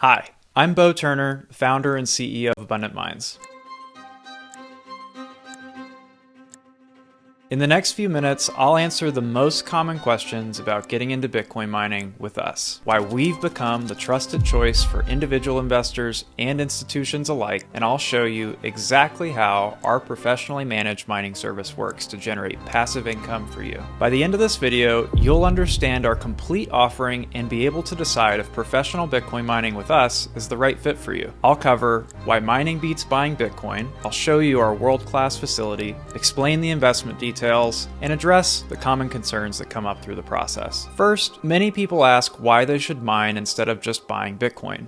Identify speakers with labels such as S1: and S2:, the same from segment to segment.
S1: Hi, I'm Beau Turner, founder and CEO of Abundant Minds. In the next few minutes, I'll answer the most common questions about getting into Bitcoin mining with us, why we've become the trusted choice for individual investors and institutions alike, and I'll show you exactly how our professionally managed mining service works to generate passive income for you. By the end of this video, you'll understand our complete offering and be able to decide if professional Bitcoin mining with us is the right fit for you. I'll cover why mining beats buying Bitcoin, I'll show you our world-class facility, explain the investment details, and address the common concerns that come up through the process. First, many people ask why they should mine instead of just buying Bitcoin.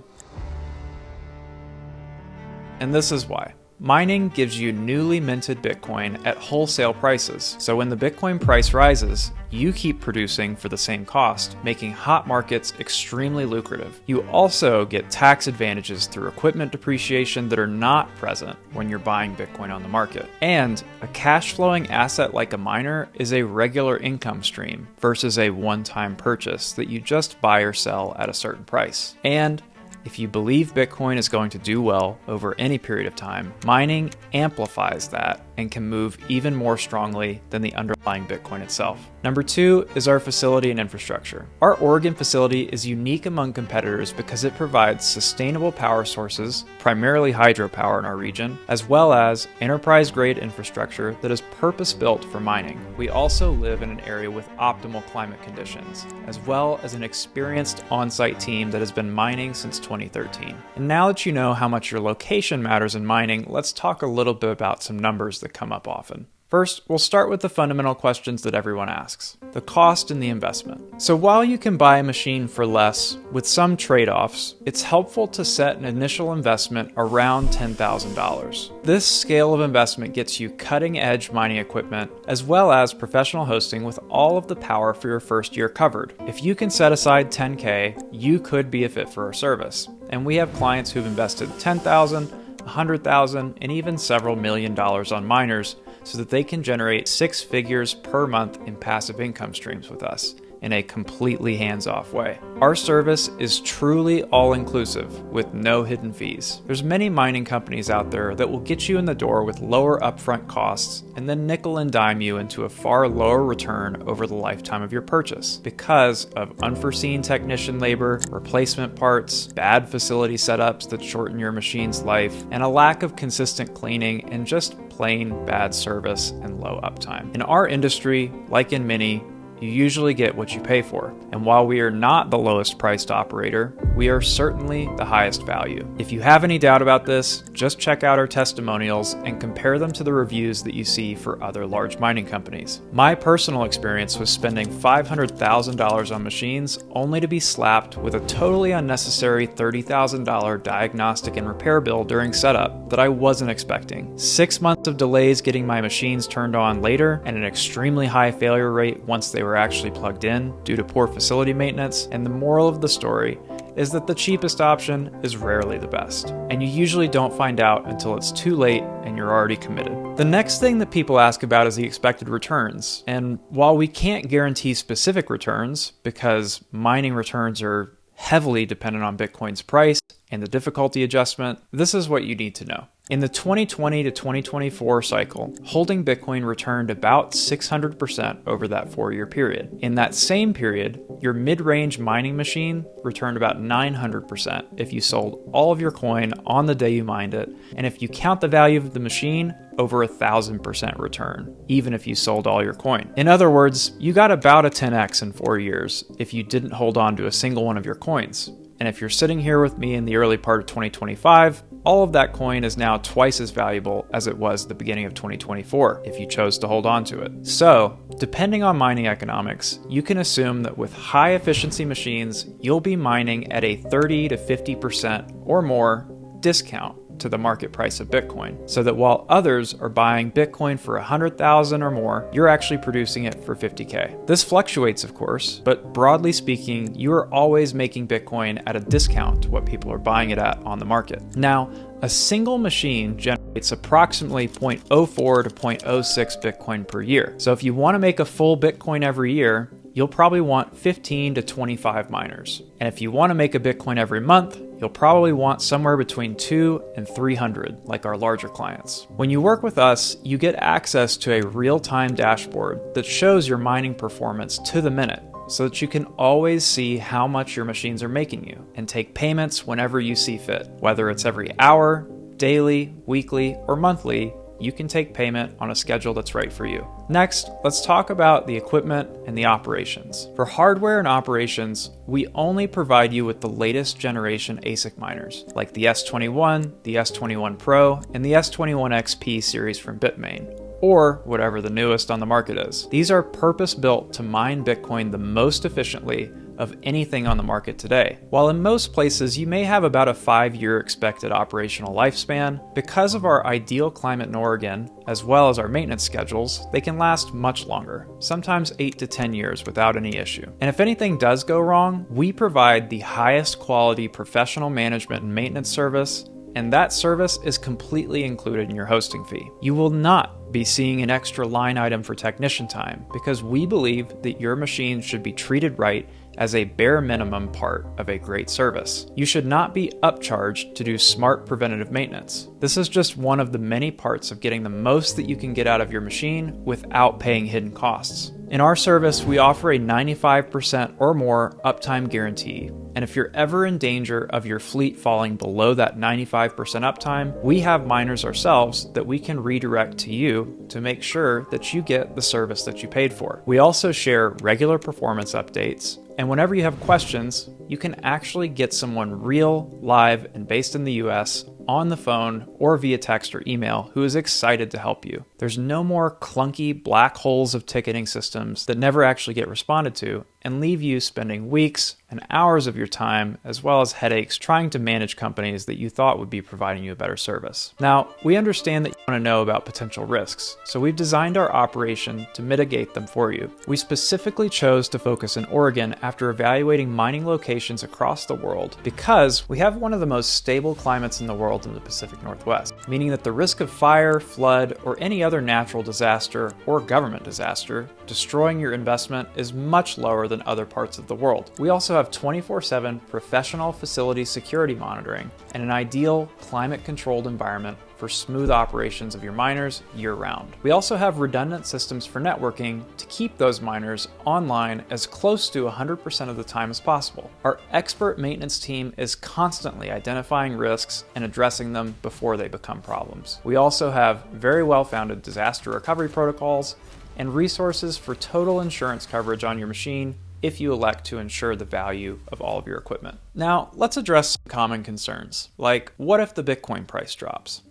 S1: And this is why. Mining gives you newly minted Bitcoin at wholesale prices, so when the Bitcoin price rises, you keep producing for the same cost, making hot markets extremely lucrative. You also get tax advantages through equipment depreciation that are not present when you're buying Bitcoin on the market. And a cash flowing asset like a miner is a regular income stream versus a one-time purchase that you just buy or sell at a certain price. And if you believe Bitcoin is going to do well over any period of time, mining amplifies that and can move even more strongly than the underlying Bitcoin itself. Number two is our facility and infrastructure. Our Oregon facility is unique among competitors because it provides sustainable power sources, primarily hydropower in our region, as well as enterprise-grade infrastructure that is purpose-built for mining. We also live in an area with optimal climate conditions, as well as an experienced on-site team that has been mining since 2013. And now that you know how much your location matters in mining, let's talk a little bit about some numbers that come up often. First, we'll start with the fundamental questions that everyone asks: the cost and the investment. So while you can buy a machine for less with some trade-offs, it's helpful to set an initial investment around $10,000. This scale of investment gets you cutting-edge mining equipment as well as professional hosting with all of the power for your first year covered. If you can set aside $10K, you could be a fit for our service. And we have clients who've invested $10,000, $100,000, and even several $1 million on miners so that they can generate 6 figures per month in passive income streams with us in a completely hands-off way. Our service is truly all-inclusive with no hidden fees. There's many mining companies out there that will get you in the door with lower upfront costs and then nickel and dime you into a far lower return over the lifetime of your purchase because of unforeseen technician labor, replacement parts, bad facility setups that shorten your machine's life, and a lack of consistent cleaning and just plain bad service and low uptime. In our industry, like in many, you usually get what you pay for. And while we are not the lowest priced operator, we are certainly the highest value. If you have any doubt about this, just check out our testimonials and compare them to the reviews that you see for other large mining companies. My personal experience was spending $500,000 on machines only to be slapped with a totally unnecessary $30,000 diagnostic and repair bill during setup that I wasn't expecting. 6 months of delays getting my machines turned on later, and an extremely high failure rate once they were actually plugged in due to poor facility maintenance. And the moral of the story is that the cheapest option is rarely the best, and you usually don't find out until it's too late and you're already committed. The next thing that people ask about is the expected returns, and while we can't guarantee specific returns because mining returns are heavily dependent on Bitcoin's price and the difficulty adjustment, this is what you need to know. In the 2020 to 2024 cycle, holding Bitcoin returned about 600% over that 4-year period. In that same period, your mid-range mining machine returned about 900% if you sold all of your coin on the day you mined it, and if you count the value of the machine, over 1,000% return, even if you sold all your coin. In other words, you got about a 10x in 4 years if you didn't hold on to a single one of your coins. And if you're sitting here with me in the early part of 2025, all of that coin is now twice as valuable as it was at the beginning of 2024 if you chose to hold on to it. So, depending on mining economics, you can assume that with high efficiency machines, you'll be mining at a 30 to 50% or more discount to the market price of Bitcoin, so that while others are buying Bitcoin for 100,000 or more, you're actually producing it for 50K. This fluctuates, of course, but broadly speaking, you are always making Bitcoin at a discount to what people are buying it at on the market. Now, a single machine generates approximately 0.04 to 0.06 Bitcoin per year. So if you want to make a full Bitcoin every year, you'll probably want 15 to 25 miners. And if you want to make a Bitcoin every month, you'll probably want somewhere between 200 and 300, like our larger clients. When you work with us, you get access to a real-time dashboard that shows your mining performance to the minute, so that you can always see how much your machines are making you and take payments whenever you see fit. Whether it's every hour, daily, weekly, or monthly, you can take payment on a schedule that's right for you. Next, let's talk about the equipment and the operations. For hardware and operations, we only provide you with the latest generation ASIC miners, like the S21, the S21 Pro, and the S21 XP series from Bitmain, or whatever the newest on the market is. These are purpose-built to mine Bitcoin the most efficiently of anything on the market today. While in most places you may have about a 5-year expected operational lifespan, because of our ideal climate in Oregon, as well as our maintenance schedules, they can last much longer, sometimes 8 to 10 years without any issue. And if anything does go wrong, we provide the highest quality professional management and maintenance service, and that service is completely included in your hosting fee. You will not be seeing an extra line item for technician time because we believe that your machine should be treated right as a bare minimum part of a great service. You should not be upcharged to do smart preventative maintenance. This is just one of the many parts of getting the most that you can get out of your machine without paying hidden costs. In our service, we offer a 95% or more uptime guarantee, and if you're ever in danger of your fleet falling below that 95% uptime, we have miners ourselves that we can redirect to you to make sure that you get the service that you paid for. We also share regular performance updates, and whenever you have questions, you can actually get someone real, live, and based in the US on the phone or via text or email who is excited to help you. There's no more clunky black holes of ticketing systems that never actually get responded to and leave you spending weeks and hours of your time, as well as headaches trying to manage companies that you thought would be providing you a better service. Now, we understand that you want to know about potential risks, so we've designed our operation to mitigate them for you. We specifically chose to focus in Oregon after evaluating mining locations across the world because we have one of the most stable climates in the world in the Pacific Northwest, meaning that the risk of fire, flood, or any other natural disaster or government disaster destroying your investment is much lower than other parts of the world. We also have 24/7 professional facility security monitoring and an ideal climate-controlled environment for smooth operations of your miners year-round. We also have redundant systems for networking to keep those miners online as close to 100% of the time as possible. Our expert maintenance team is constantly identifying risks and addressing them before they become problems. We also have very well-founded disaster recovery protocols and resources for total insurance coverage on your machine if you elect to insure the value of all of your equipment. Now, let's address some common concerns, like what if the Bitcoin price drops?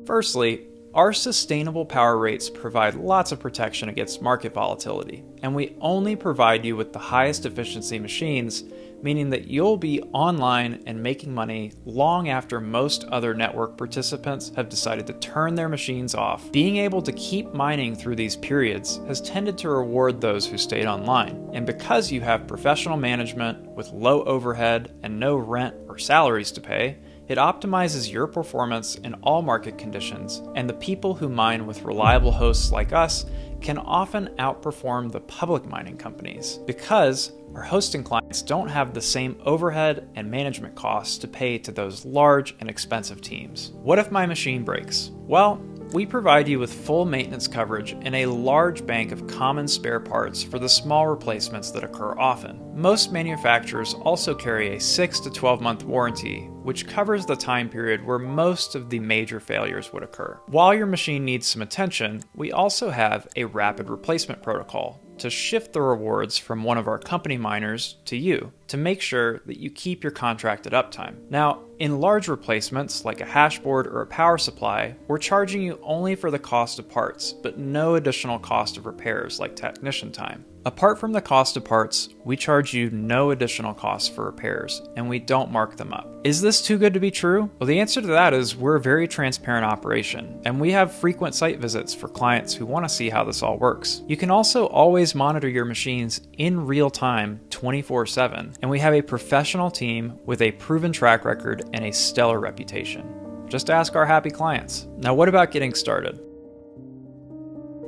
S1: Firstly, our sustainable power rates provide lots of protection against market volatility, and we only provide you with the highest efficiency machines, meaning that you'll be online and making money long after most other network participants have decided to turn their machines off. Being able to keep mining through these periods has tended to reward those who stayed online, and because you have professional management with low overhead and no rent or salaries to pay, it optimizes your performance in all market conditions, and the people who mine with reliable hosts like us can often outperform the public mining companies because our hosting clients don't have the same overhead and management costs to pay to those large and expensive teams. What if my machine breaks? Well, we provide you with full maintenance coverage and a large bank of common spare parts for the small replacements that occur often. Most manufacturers also carry a 6 to 12 month warranty, which covers the time period where most of the major failures would occur. While your machine needs some attention, we also have a rapid replacement protocol to shift the rewards from one of our company miners to you to make sure that you keep your contracted uptime. Now, in large replacements like a hash board or a power supply, we're charging you only for the cost of parts, but no additional cost of repairs like technician time. Apart from the cost of parts, we charge you no additional costs for repairs, and we don't mark them up. Is this too good to be true? Well, the answer to that is we're a very transparent operation, and we have frequent site visits for clients who want to see how this all works. You can also always monitor your machines in real time 24/7, and we have a professional team with a proven track record and a stellar reputation. Just ask our happy clients. Now, what about getting started?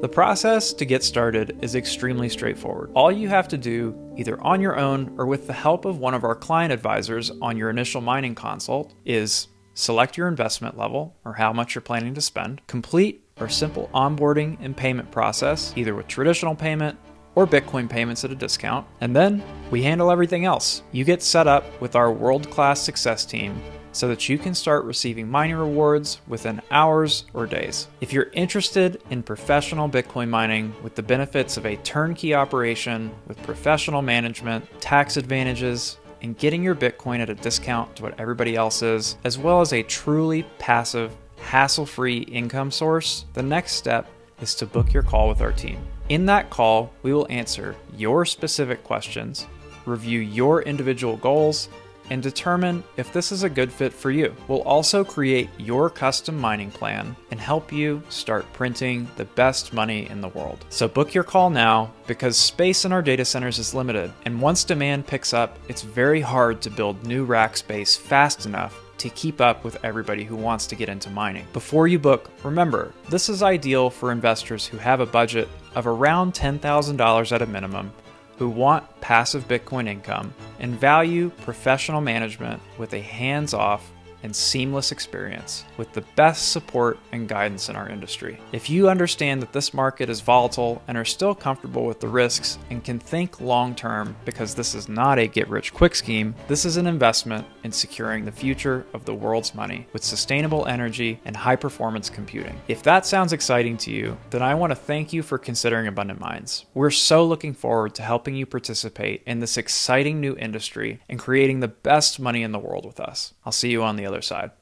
S1: The process to get started is extremely straightforward. All you have to do, either on your own or with the help of one of our client advisors on your initial mining consult, is select your investment level or how much you're planning to spend, complete our simple onboarding and payment process, either with traditional payment or Bitcoin payments at a discount, and then we handle everything else. You get set up with our world-class success team so that you can start receiving mining rewards within hours or days. If you're interested in professional Bitcoin mining with the benefits of a turnkey operation with professional management, tax advantages, and getting your Bitcoin at a discount to what everybody else is, as well as a truly passive, hassle-free income source, the next step is to book your call with our team. In that call, we will answer your specific questions, review your individual goals, and determine if this is a good fit for you. We'll also create your custom mining plan and help you start printing the best money in the world. So book your call now, because space in our data centers is limited, and once demand picks up, it's very hard to build new rack space fast enough to keep up with everybody who wants to get into mining. Before you book, remember, this is ideal for investors who have a budget of around $10,000 at a minimum, who want passive Bitcoin income and value professional management with a hands-off and seamless experience with the best support and guidance in our industry. If you understand that this market is volatile and are still comfortable with the risks and can think long-term, because this is not a get-rich-quick scheme, this is an investment in securing the future of the world's money with sustainable energy and high-performance computing. If that sounds exciting to you, then I want to thank you for considering Abundant Minds. We're so looking forward to helping you participate in this exciting new industry and creating the best money in the world with us. I'll see you on the other side.